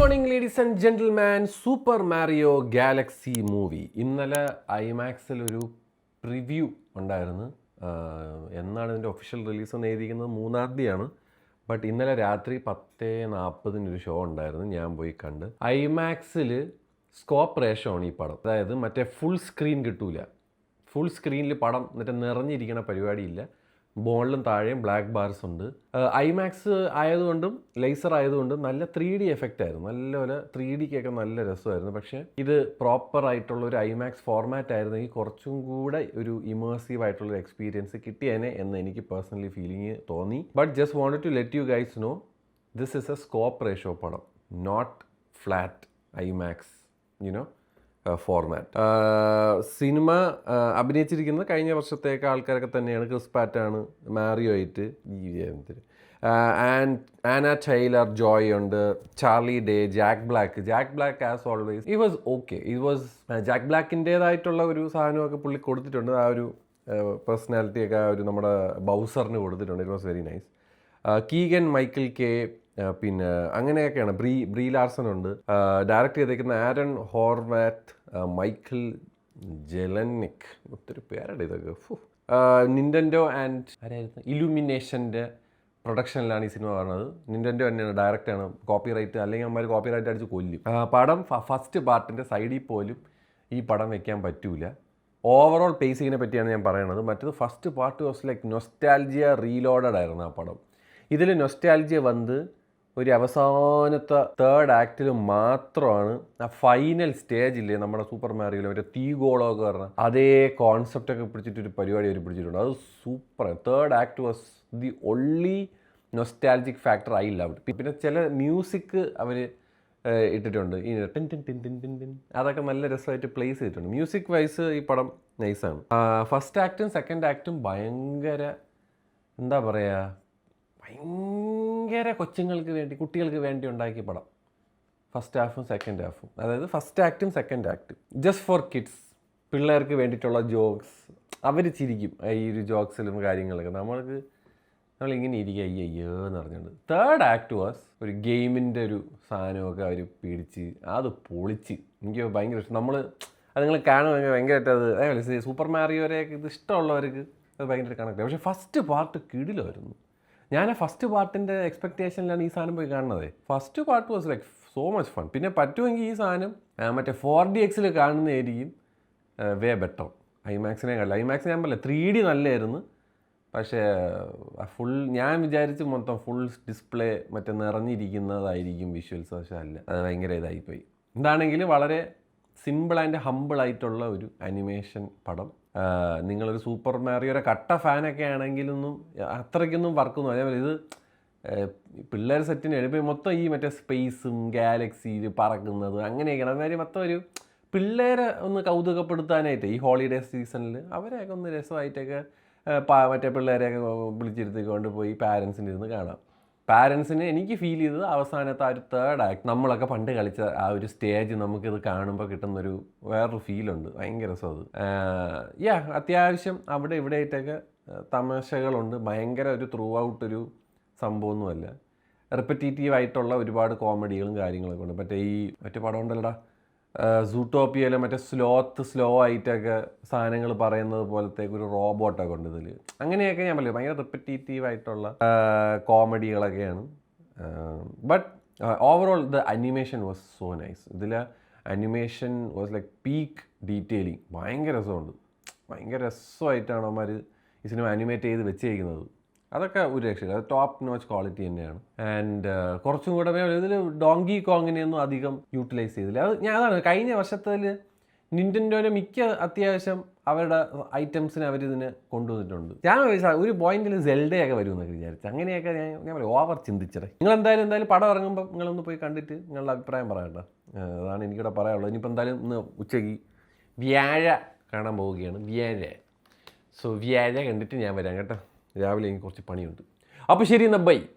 Morning ladies and gentleman. Super Mario Galaxy movie ഇന്നലെ ഐമാക്സിൽ ഒരു preview ഉണ്ടായിരുന്നു. എന്നാണ് ഇതിൻ്റെ ഒഫീഷ്യൽ റിലീസ് എന്ന് എഴുതിയിരിക്കുന്നത് 3-ാം തീയതിയാണ്. ബട്ട് ഇന്നലെ രാത്രി 10:40 ഒരു ഷോ ഉണ്ടായിരുന്നു, ഞാൻ പോയി കണ്ട്. ഐമാക്സിൽ സ്കോപ്പ് റേഷോ ആണ് ഈ പടം. അതായത് മറ്റേ ഫുൾ സ്ക്രീൻ കിട്ടൂല. ഫുൾ സ്ക്രീനിൽ പടം എന്നിട്ട് നിറഞ്ഞിരിക്കണ പരിപാടിയില്ല. ബോളിലും താഴെയും ബ്ലാക്ക് ബാർസ് ഉണ്ട്. ഐമാക്സ് ആയതുകൊണ്ടും ലേസർ ആയതുകൊണ്ടും നല്ല 3D എഫക്റ്റ് ആയിരുന്നു. നല്ലപോലെ 3Dക്കൊക്കെ നല്ല രസമായിരുന്നു. പക്ഷേ ഇത് പ്രോപ്പർ ആയിട്ടുള്ള ഒരു ഐമാക്സ് ഫോർമാറ്റ് ആയിരുന്നെങ്കിൽ കുറച്ചും കൂടെ ഒരു ഇമേഴ്സീവ് ആയിട്ടുള്ളൊരു എക്സ്പീരിയൻസ് കിട്ടിയേനെ എന്ന് എനിക്ക് പേഴ്സണലി ഫീലിംഗ് തോന്നി. But just wanted to let you guys know this is a scope ratio പടം, not flat IMAX you know format. സിനിമ അഭിനയിച്ചിരിക്കുന്നത് കഴിഞ്ഞ വർഷത്തേക്ക് ആൾക്കാരൊക്കെ തന്നെയാണ്. ക്രിസ് പാറ്റാണ് മാരിയോ ആയിട്ട്. ആന ടൈലർ ജോയ് ഉണ്ട്, Charlie Day, Jack Black as always it was okay. It was Jack ബ്ലാക്കിൻ്റേതായിട്ടുള്ള ഒരു സാധനമൊക്കെ പുള്ളി കൊടുത്തിട്ടുണ്ട്. ആ ഒരു പേഴ്സണാലിറ്റിയൊക്കെ ആ ഒരു നമ്മുടെ ബൗസറിന് കൊടുത്തിട്ടുണ്ട്. It was very nice. Keegan Michael K, പിന്നെ അങ്ങനെയൊക്കെയാണ്. ബ്രീ ലാർസൺ ഉണ്ട്. ഡയറക്റ്റ് ചെയ്തേക്കുന്ന ആരൺ ഹോർവാറ്റ്, മൈക്കിൾ ജെലനിക്, ഒത്തിരി പേരുടെ ഇതൊക്കെ. നിൻറ്റൻഡോ ആൻഡ് ആരായിരുന്നു ഇലുമിനേഷൻ്റെ പ്രൊഡക്ഷനിലാണ് ഈ സിനിമ പറഞ്ഞത്. നിൻറ്റൻഡോ തന്നെയാണ്, ഡയറക്റ്റാണ്. കോപ്പി റൈറ്റ് അല്ലെങ്കിൽ അമ്മമാർ കോപ്പി റൈറ്റ് അടിച്ച് കൊല്ലും. പടം ഫസ്റ്റ് പാർട്ടിൻ്റെ സൈഡിൽ പോലും ഈ പടം വെക്കാൻ പറ്റൂല. ഓവറോൾ പേസിങ്ങിനെ പറ്റിയാണ് ഞാൻ പറയണത്. മറ്റത് first part was like nostalgia reloaded ആയിരുന്നു ആ പടം. ഇതിൽ നൊസ്റ്റാൾജിയ വന്ന് ഒരു അവസാനത്തെ തേർഡ് ആക്റ്റിൽ മാത്രമാണ് ആ ഫൈനൽ സ്റ്റേജില്ലേ നമ്മുടെ സൂപ്പർ മാരിയോയിൽ മറ്റേ തീഗോളമൊക്കെ പറഞ്ഞാൽ അതേ കോൺസെപ്റ്റൊക്കെ പിടിച്ചിട്ടൊരു പരിപാടി അവർ പിടിച്ചിട്ടുണ്ട്. അത് സൂപ്പറാണ്. Third act was the only nostalgic factor I loved. പിന്നെ ചില മ്യൂസിക് അവർ ഇട്ടിട്ടുണ്ട്. ഈ tin tin tin tin tin tin അതൊക്കെ നല്ല രസമായിട്ട് പ്ലേസ് ചെയ്തിട്ടുണ്ട്. മ്യൂസിക് വൈസ് ഈ പടം നൈസാണ്. ഫസ്റ്റ് ആക്റ്റും സെക്കൻഡ് ആക്റ്റും ഭയങ്കര എന്താ പറയുക, ഭയങ്കര കുട്ടികൾക്ക് വേണ്ടി ഉണ്ടാക്കിയ പടം. ഫസ്റ്റ് ഹാഫും സെക്കൻഡ് ഹാഫും, അതായത് ഫസ്റ്റ് ആക്റ്റും സെക്കൻഡ് ആക്റ്റും ജസ്റ്റ് ഫോർ കിഡ്സ്, പിള്ളേർക്ക് വേണ്ടിയിട്ടുള്ള ജോക്സ്. അവർ ചിരിക്കും ഈ ഒരു ജോക്സിലും കാര്യങ്ങളൊക്കെ. നമ്മളിങ്ങനെ ഇരിക്കുക അയ്യോ എന്ന് പറഞ്ഞുകൊണ്ട്. തേർഡ് ആക്ട് വാസ് ഒരു ഗെയിമിൻ്റെ ഒരു സാധനമൊക്കെ അവർ പിടിച്ച് അത് പൊളിച്ച്. എനിക്ക് ഭയങ്കര ഇഷ്ടം. അത് നിങ്ങൾ കാണുമ്പോൾ ഭയങ്കരമായിട്ട് അത് സൂപ്പർ മാരിയോരെയൊക്കെ ഇത് ഇഷ്ടമുള്ളവർക്ക് അത് ഭയങ്കര കണക്ട്. പക്ഷേ ഫസ്റ്റ് പാർട്ട് കിടിലായിരുന്നു. ഞാൻ ഫസ്റ്റ് പാർട്ടിൻ്റെ എക്സ്പെക്റ്റേഷനിലാണ് ഈ സാധനം പോയി കാണുന്നത്. First part was like so much fun. പിന്നെ പറ്റുമെങ്കിൽ ഈ സാധനം മറ്റേ 4DX കാണുന്നതായിരിക്കും വേ ബെറ്റർ ഐമാക്സിനെ കണ്ടില്ല. ഐമാക്സ് ഞാൻ പറയില്ല 3D നല്ലതായിരുന്നു. പക്ഷേ ഫുൾ ഞാൻ വിചാരിച്ച് മൊത്തം ഫുൾ ഡിസ്പ്ലേ മറ്റേ നിറഞ്ഞിരിക്കുന്നതായിരിക്കും വിഷ്വൽസ്. പക്ഷേ അല്ല, അത് ഭയങ്കര ഇതായിപ്പോയി. എന്താണെങ്കിലും വളരെ സിമ്പിൾ ആൻഡ് ഹമ്പിളായിട്ടുള്ള ഒരു അനിമേഷൻ പടം. നിങ്ങളൊരു സൂപ്പർ മാരിയോയുടെ കട്ട ഫാനൊക്കെ ആണെങ്കിലൊന്നും അത്രയ്ക്കൊന്നും വർക്കൊന്നും. അതേപോലെ ഇത് പിള്ളേർ സെറ്റിന് എഴുതി മൊത്തം ഈ മറ്റേ സ്പേസും ഗാലക്സിയിൽ പറക്കുന്നത് അങ്ങനെയൊക്കെയാണ്. അതുമാതിരി മൊത്തം ഒരു പിള്ളേരെ ഒന്ന് കൗതുകപ്പെടുത്താനായിട്ട് ഈ ഹോളിഡേ സീസണിൽ അവരെയൊക്കെ ഒന്ന് രസമായിട്ടൊക്കെ മറ്റേ പിള്ളേരെയൊക്കെ വിളിച്ചിരുത്തിക്കൊണ്ട് പോയി പാരൻസിൻ്റെ ഇരുന്ന് കാണാം. പാരൻസിന് എനിക്ക് ഫീൽ ചെയ്തത് അവസാനത്തെ ആ ഒരു തേർഡ് ആക്ട്, നമ്മളൊക്കെ പണ്ട് കളിച്ച ആ ഒരു സ്റ്റേജ് നമുക്കിത് കാണുമ്പോൾ കിട്ടുന്നൊരു വേറൊരു ഫീലുണ്ട്. ഭയങ്കര രസം അത്. അത്യാവശ്യം അവിടെ ഇവിടെ ആയിട്ടൊക്കെ തമാശകളുണ്ട്. ഭയങ്കര ഒരു ത്രൂ ഔട്ട് ഒരു സംഭവമൊന്നുമല്ല. റിപ്പറ്റേറ്റീവ് ആയിട്ടുള്ള ഒരുപാട് കോമഡികളും കാര്യങ്ങളൊക്കെ ഉണ്ട്. മറ്റേ പടം ഉണ്ടല്ലോടാ സൂട്ടോപ്പിയയിലെ മറ്റേ സ്ലോ ആയിട്ടൊക്കെ സാധനങ്ങൾ പറയുന്നത് പോലത്തേക്ക് ഒരു റോബോട്ടൊക്കെ ഉണ്ട് ഇതിൽ. അങ്ങനെയൊക്കെ ഞാൻ പറയും ഭയങ്കര റിപ്പറ്റേറ്റീവ് ആയിട്ടുള്ള കോമഡികളൊക്കെയാണ്. But overall the animation was so nice. ഇതിൽ animation was like peak detailing. ഭയങ്കര രസമുണ്ട്. ഭയങ്കര രസമായിട്ടാണ് അവന്മാർ ഈ സിനിമ അനിമേറ്റ് ചെയ്ത് വെച്ചേക്കുന്നത്. അതൊക്കെ ഒരു രക്ഷയില്ല. അത് ടോപ്പ് നോച്ച് ക്വാളിറ്റി തന്നെയാണ്. ആൻഡ് കുറച്ചും കൂടെ ഇതിൽ ഡോങ്കി കോങ്ങിനെയൊന്നും അധികം യൂട്ടിലൈസ് ചെയ്തില്ല. അതാണ് കഴിഞ്ഞ വർഷത്തിൽ നിൻറ്റൻഡോയുടെ മിക്ക അത്യാവശ്യം അവരുടെ ഐറ്റംസിനെ അവരിതിനെ കൊണ്ടുവന്നിട്ടുണ്ട്. ഞാൻ ഒരു പോയിന്റിൽ സെൽഡയൊക്കെ വരുമെന്നൊക്കെ വിചാരിച്ചു. അങ്ങനെയൊക്കെ ഞാൻ പറയും ഓവർ ചിന്തിച്ചത്. എന്തായാലും പടം ഇറങ്ങുമ്പോൾ നിങ്ങളൊന്ന് പോയി കണ്ടിട്ട് നിങ്ങളുടെ അഭിപ്രായം പറയട്ടെ. അതാണ് എനിക്കിവിടെ പറയാനുള്ളത്. ഇനിയിപ്പോൾ എന്തായാലും ഇന്ന് ഉച്ചയ്ക്ക് വ്യാഴ കാണാൻ പോവുകയാണ്. വ്യാഴ കണ്ടിട്ട് ഞാൻ വരാം കേട്ടോ. രാവിലെ എനിക്ക് കുറച്ച് പണിയുണ്ട്. അപ്പോൾ ശരി എന്നാൽ ബൈ.